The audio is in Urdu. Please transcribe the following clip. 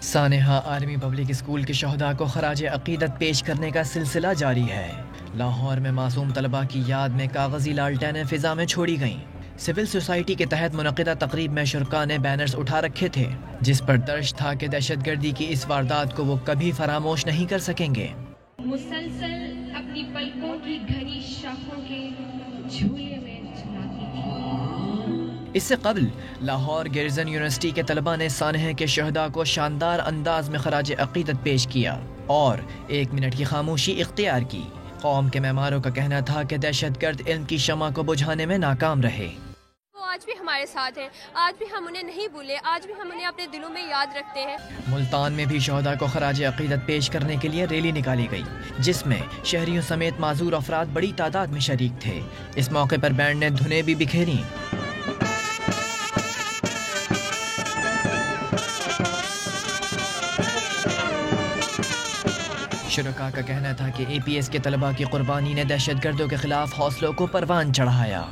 سانحہ آرمی پبلک اسکول کے شہداء کو خراج عقیدت پیش کرنے کا سلسلہ جاری ہے۔ لاہور میں معصوم طلباء کی یاد میں کاغذی لالٹینیں فضا میں چھوڑی گئیں۔ سول سوسائٹی کے تحت منعقدہ تقریب میں شرکاء نے بینرز اٹھا رکھے تھے جس پر درج تھا کہ دہشت گردی کی اس واردات کو وہ کبھی فراموش نہیں کر سکیں گے۔ مسلسل اپنی پلکوں کی گھنی شاخوں کے جھولے میں جھولاتی تھی۔ اس سے قبل لاہور گیرزن یونیورسٹی کے طلباء نے سانحہ کے شہداء کو شاندار انداز میں خراج عقیدت پیش کیا اور 1 منٹ کی خاموشی اختیار کی۔ قوم کے معماروں کا کہنا تھا کہ دہشت گرد علم کی شمع کو بجھانے میں ناکام رہے۔ وہ آج بھی ہمارے ساتھ ہیں، آج بھی ہم انہیں نہیں بھولے، آج بھی ہم انہیں اپنے دلوں میں یاد رکھتے ہیں۔ ملتان میں بھی شہداء کو خراج عقیدت پیش کرنے کے لیے ریلی نکالی گئی جس میں شہریوں سمیت معذور افراد بڑی تعداد میں شریک تھے۔ اس موقع پر بینڈ نے دھنیں بھی بکھیریں۔ شرکاء کا کہنا تھا کہ اے پی ایس کے طلباء کی قربانی نے دہشت گردوں کے خلاف حوصلوں کو پروان چڑھایا۔